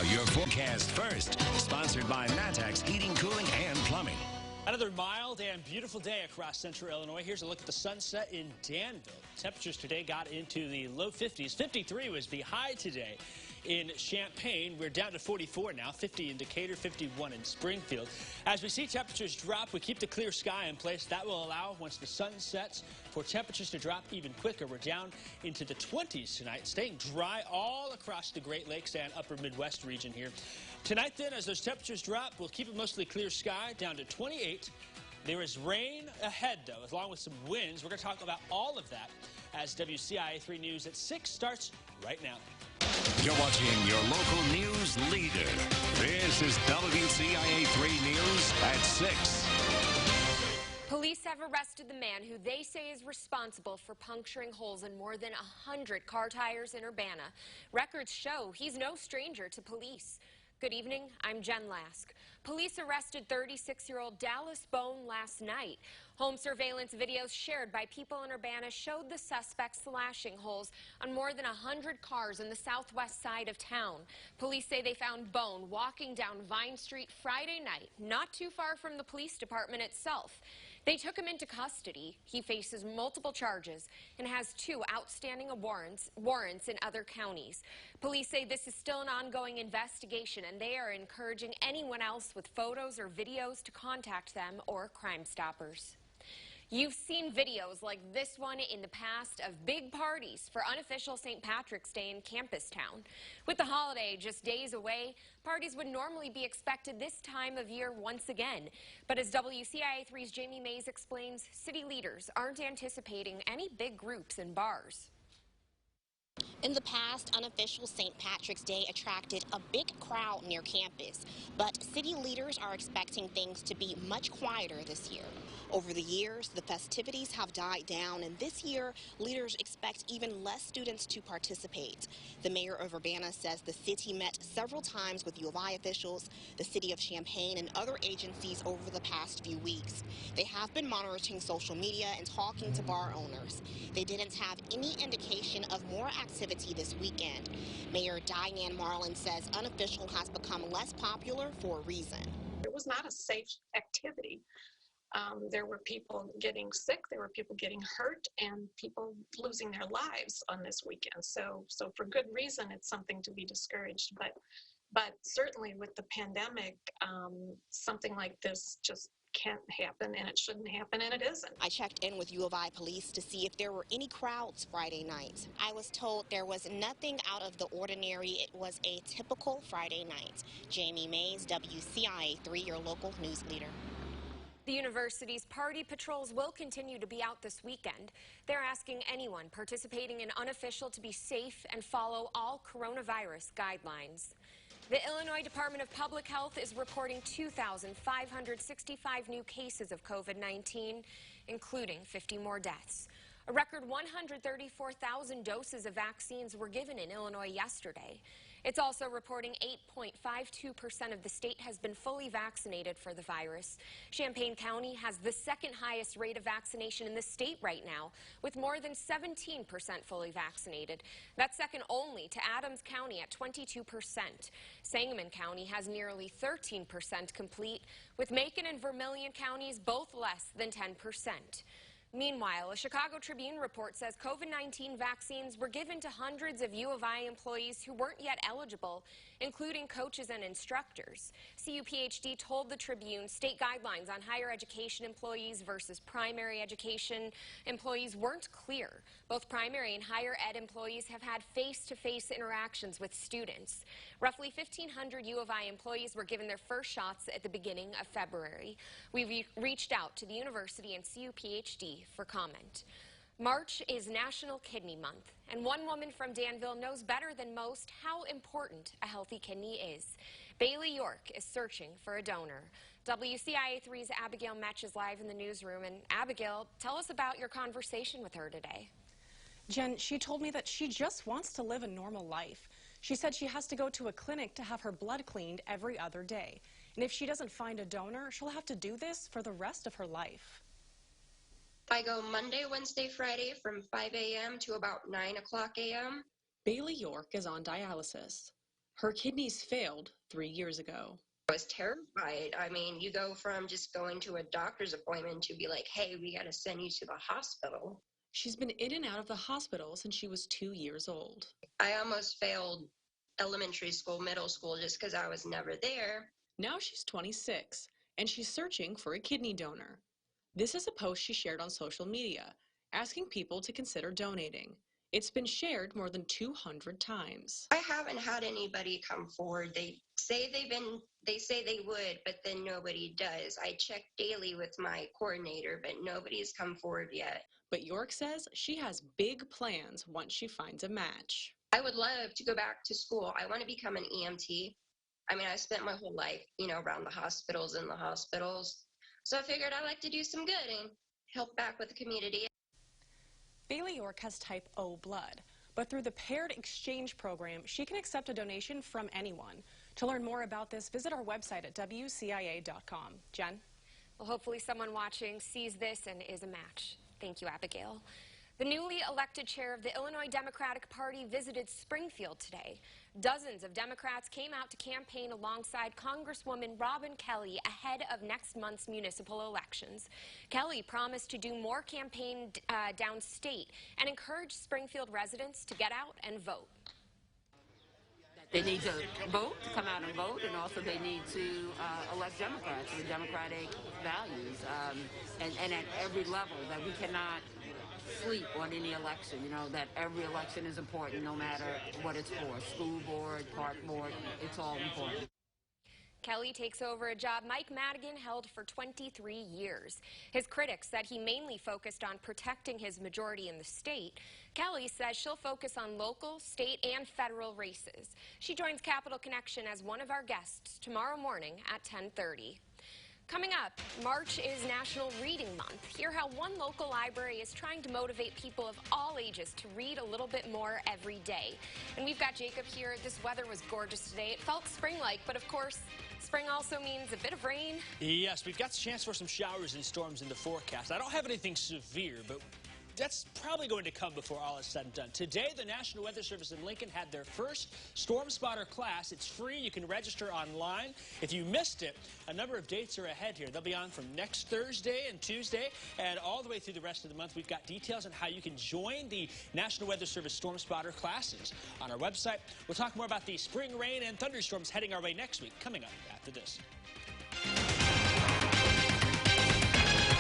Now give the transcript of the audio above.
your forecast first. Sponsored by Matax Heating, Cooling, and Plumbing. Another mild and beautiful day across central Illinois. Here's a look at the sunset in Danville. Temperatures today got into the low 50s. 53 was the high today in Champaign. We're down to 44 now, 50 in Decatur, 51 in Springfield. As we see temperatures drop, we keep the clear sky in place. That will allow, once the sun sets, for temperatures to drop even quicker. We're down into the 20s tonight, staying dry all across the Great Lakes and upper Midwest region here. Tonight, then, as those temperatures drop, we'll keep it mostly clear sky, down to 28. There is rain ahead, though, along with some winds. We're going to talk about all of that as WCIA 3 News at 6 starts right now. You're watching your local news leader. This is WCIA 3 News at 6. Police have arrested the man who they say is responsible for puncturing holes in more than 100 car tires in Urbana. Records show he's no stranger to police. Good evening, I'm Jen Lask. Police arrested 36-year-old Dallas Bone last night. Home surveillance videos shared by people in Urbana showed the suspect slashing holes on more than 100 cars in the southwest side of town. Police say they found Bone walking down Vine Street Friday night, not too far from the police department itself. They took him into custody. He faces multiple charges and has 2 outstanding warrants in other counties. Police say this is still an ongoing investigation, and they are encouraging anyone else with photos or videos to contact them or Crime Stoppers. You've seen videos like this one in the past of big parties for unofficial St. Patrick's Day in Campus Town. With the holiday just days away, parties would normally be expected this time of year once again. But as WCIA 3's Jamie Mays explains, city leaders aren't anticipating any big groups in bars. In the past, unofficial St. Patrick's Day attracted a big crowd near campus, but city leaders are expecting things to be much quieter this year. Over the years, the festivities have died down, and this year, leaders expect even less students to participate. The mayor of Urbana says the city met several times with U of I officials, the city of Champaign, and other agencies over the past few weeks. They have been monitoring social media and talking to bar owners. They didn't have any indication of more activity this weekend. Mayor Diane Marlin says unofficial has become less popular for a reason. It was not a safe activity. There were people getting sick, there were people getting hurt, and people losing their lives on this weekend. So for good reason, it's something to be discouraged. But certainly with the pandemic, something like this just can't happen, and it shouldn't happen, and it isn't. I checked in with U of I police to see if there were any crowds Friday night. I was told there was nothing out of the ordinary. It was a typical Friday night. Jamie Mays, WCIA 3, your local news leader. The university's party patrols will continue to be out this weekend. They're asking anyone participating in unofficial to be safe and follow all coronavirus guidelines. The Illinois Department of Public Health is reporting 2,565 new cases of COVID-19, including 50 more deaths. A record 134,000 doses of vaccines were given in Illinois yesterday. It's also reporting 8.52% of the state has been fully vaccinated for the virus. Champaign County has the second highest rate of vaccination in the state right now, with more than 17% fully vaccinated. That's second only to Adams County at 22%. Sangamon County has nearly 13% complete, with Macon and Vermilion counties both less than 10%. Meanwhile, a Chicago Tribune report says COVID-19 vaccines were given to hundreds of U of I employees who weren't yet eligible, including coaches and instructors. CUPHD told the Tribune state guidelines on higher education employees versus primary education employees weren't clear. Both primary and higher ed employees have had face-to-face interactions with students. Roughly 1,500 U of I employees were given their first shots at the beginning of February. We reached out to the university and CUPHD for comment. March is National Kidney Month, and one woman from Danville knows better than most how important a healthy kidney is. Bailey York is searching for a donor. WCIA 3's Abigail Metch is live in the newsroom. And Abigail, tell us about your conversation with her today. Jen, she told me that she just wants to live a normal life. She said she has to go to a clinic to have her blood cleaned every other day. And if she doesn't find a donor, she'll have to do this for the rest of her life. I go Monday, Wednesday, Friday from 5 a.m. to about 9 o'clock a.m. Bailey York is on dialysis. Her kidneys failed 3 years ago. I was terrified. I mean, you go from just going to a doctor's appointment to be like, hey, we got to send you to the hospital. She's been in and out of the hospital since she was 2 years old. I almost failed elementary school, middle school, just because I was never there. Now she's 26, and she's searching for a kidney donor. This is a post she shared on social media, asking people to consider donating. It's been shared more than 200 times. I haven't had anybody come forward. They say they would, but then nobody does. I check daily with my coordinator, but nobody's come forward yet. But York says she has big plans once she finds a match. I would love to go back to school. I want to become an EMT. I mean, I spent my whole life, around the hospitals and the hospitals. So I figured I'd like to do some good and help back with the community. Bailey York has type O blood, but through the Paired Exchange program, she can accept a donation from anyone. To learn more about this, visit our website at WCIA.com. Jen? Well, hopefully someone watching sees this and is a match. Thank you, Abigail. The newly elected chair of the Illinois Democratic Party visited Springfield today. Dozens of Democrats came out to campaign alongside Congresswoman Robin Kelly ahead of next month's municipal elections. Kelly promised to do more campaign downstate and encouraged Springfield residents to get out and vote. They need to vote, to come out and vote, and also they need to elect Democrats with Democratic values, and at every level, that we cannot sleep on any election, that every election is important no matter what it's for. School board, park board, it's all important. Kelly takes over a job Mike Madigan held for 23 years. His critics said he mainly focused on protecting his majority in the state. Kelly says she'll focus on local, state, and federal races. She joins Capital Connection as one of our guests tomorrow morning at 10:30. Coming up, March is National Reading Month. Hear how one local library is trying to motivate people of all ages to read a little bit more every day. And we've got Jacob here. This weather was gorgeous today. It felt spring-like, but of course, spring also means a bit of rain. Yes, we've got a chance for some showers and storms in the forecast. I don't have anything severe, but that's probably going to come before all is said and done. Today, the National Weather Service in Lincoln had their first Storm Spotter class. It's free. You can register online. If you missed it, a number of dates are ahead here. They'll be on from next Thursday and Tuesday and all the way through the rest of the month. We've got details on how you can join the National Weather Service Storm Spotter classes on our website. We'll talk more about the spring rain and thunderstorms heading our way next week, coming up after this.